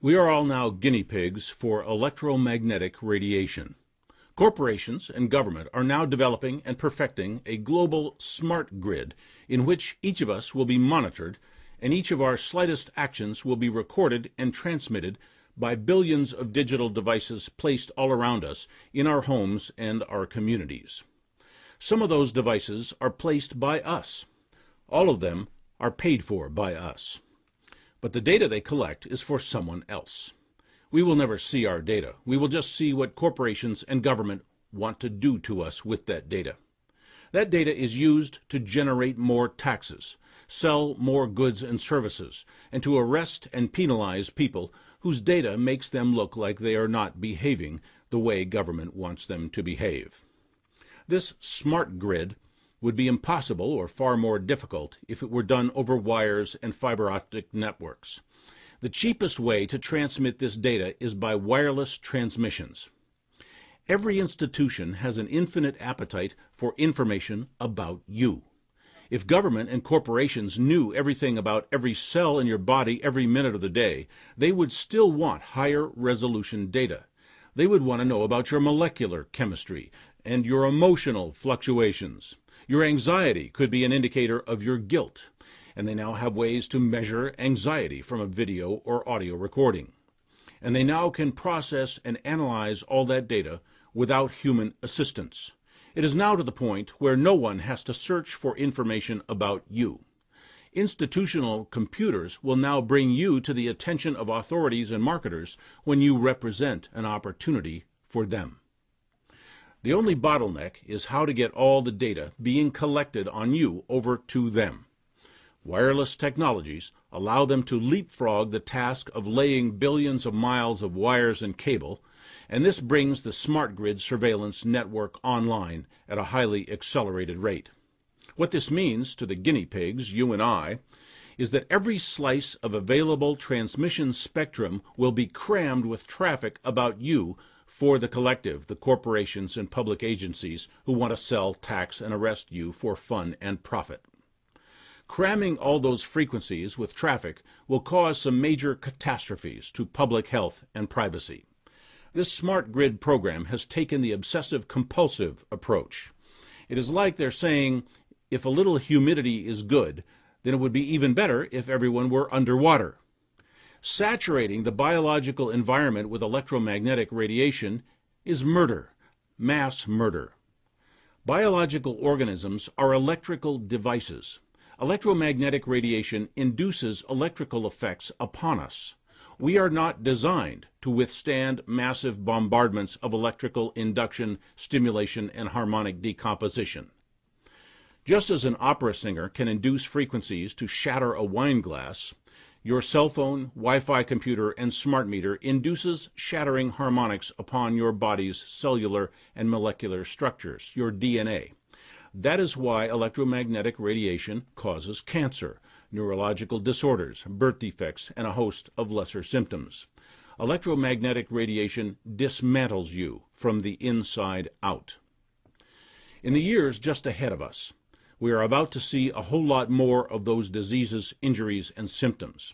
We are all now guinea pigs for electromagnetic radiation. Corporations and government are now developing and perfecting a global smart grid in which each of us will be monitored and each of our slightest actions will be recorded and transmitted by billions of digital devices placed all around us in our homes and our communities. Some of those devices are placed by us. All of them are paid for by us. But the data they collect is for someone else. We will never see our data. We will just see what corporations and government want to do to us with that data. That data is used to generate more taxes, sell more goods and services, and to arrest and penalize people whose data makes them look like they are not behaving the way government wants them to behave. This smart grid would be impossible or far more difficult if it were done over wires and fiber optic networks. The cheapest way to transmit this data is by wireless transmissions. Every institution has an infinite appetite for information about you. If government and corporations knew everything about every cell in your body every minute of the day, they would still want higher resolution data. They would want to know about your molecular chemistry and your emotional fluctuations. Your anxiety could be an indicator of your guilt, and they now have ways to measure anxiety from a video or audio recording. And they now can process and analyze all that data without human assistance. It is now to the point where no one has to search for information about you. Institutional computers will now bring you to the attention of authorities and marketers when you represent an opportunity for them. The only bottleneck is how to get all the data being collected on you over to them. Wireless technologies allow them to leapfrog the task of laying billions of miles of wires and cable, and this brings the smart grid surveillance network online at a highly accelerated rate. What this means to the guinea pigs, you and I, is that every slice of available transmission spectrum will be crammed with traffic about you for the collective, the corporations and public agencies who want to sell, tax, and arrest you for fun and profit. Cramming all those frequencies with traffic will cause some major catastrophes to public health and privacy. This smart grid program has taken the obsessive-compulsive approach. It is like they're saying, if a little humidity is good, then it would be even better if everyone were underwater. Saturating the biological environment with electromagnetic radiation is murder, mass murder. Biological organisms are electrical devices. Electromagnetic radiation induces electrical effects upon us. We are not designed to withstand massive bombardments of electrical induction, stimulation, and harmonic decomposition. Just as an opera singer can induce frequencies to shatter a wine glass, your cell phone, Wi-Fi computer, and smart meter induces shattering harmonics upon your body's cellular and molecular structures, your DNA. That is why electromagnetic radiation causes cancer, neurological disorders, birth defects, and a host of lesser symptoms. Electromagnetic radiation dismantles you from the inside out. In the years just ahead of us, we are about to see a whole lot more of those diseases, injuries, and symptoms.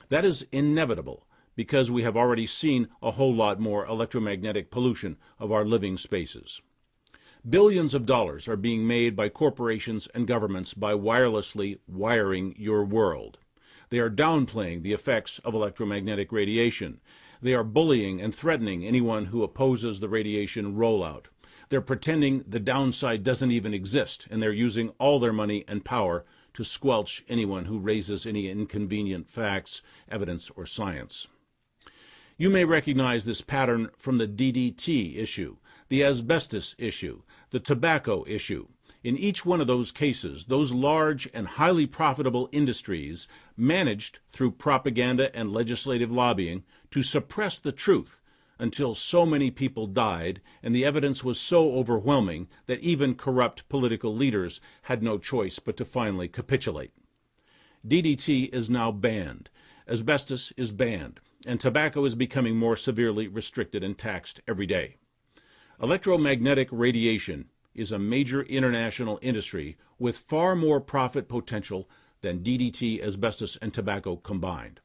That is inevitable because we have already seen a whole lot more electromagnetic pollution of our living spaces. Billions of dollars are being made by corporations and governments by wirelessly wiring your world. They are downplaying the effects of electromagnetic radiation. They are bullying and threatening anyone who opposes the radiation rollout. They're pretending the downside doesn't even exist, and they're using all their money and power to squelch anyone who raises any inconvenient facts, evidence, or science. You may recognize this pattern from the DDT issue, the asbestos issue, the tobacco issue. In each one of those cases, those large and highly profitable industries managed, through propaganda and legislative lobbying, to suppress the truth until so many people died and the evidence was so overwhelming that even corrupt political leaders had no choice but to finally capitulate. DDT is now banned, asbestos is banned, and tobacco is becoming more severely restricted and taxed every day. Electromagnetic radiation is a major international industry with far more profit potential than DDT, asbestos, and tobacco combined.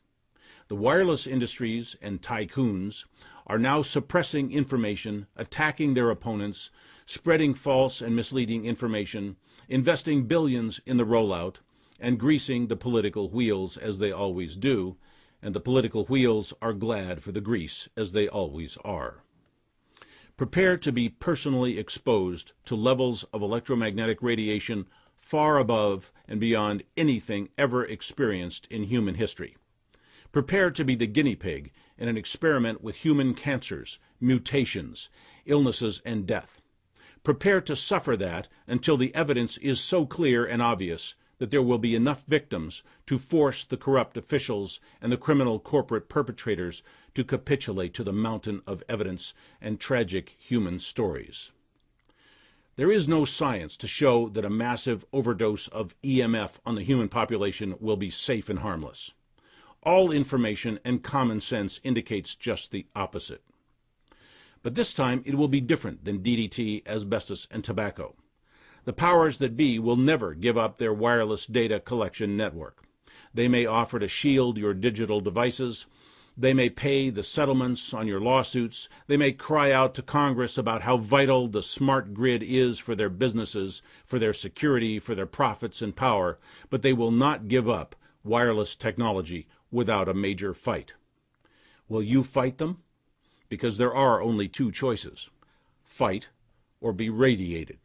The wireless industries and tycoons are now suppressing information, attacking their opponents, spreading false and misleading information, investing billions in the rollout, and greasing the political wheels as they always do, and the political wheels are glad for the grease as they always are. Prepare to be personally exposed to levels of electromagnetic radiation far above and beyond anything ever experienced in human history. Prepare to be the guinea pig in an experiment with human cancers, mutations, illnesses, and death. Prepare to suffer that until the evidence is so clear and obvious that there will be enough victims to force the corrupt officials and the criminal corporate perpetrators to capitulate to the mountain of evidence and tragic human stories. There is no science to show that a massive overdose of EMF on the human population will be safe and harmless. All information and common sense indicates just the opposite. But this time it will be different than DDT, asbestos, and tobacco. The powers that be will never give up their wireless data collection network. They may offer to shield your digital devices. They may pay the settlements on your lawsuits. They may cry out to Congress about how vital the smart grid is for their businesses, for their security, for their profits and power, but they will not give up wireless technology without a major fight. Will you fight them? Because there are only two choices: fight or be radiated.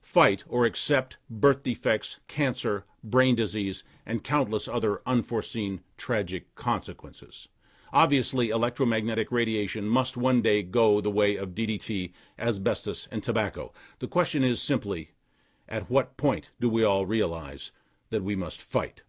Fight or accept birth defects, cancer, brain disease, and countless other unforeseen tragic consequences. Obviously, electromagnetic radiation must one day go the way of DDT, asbestos, and tobacco. The question is simply, at what point do we all realize that we must fight?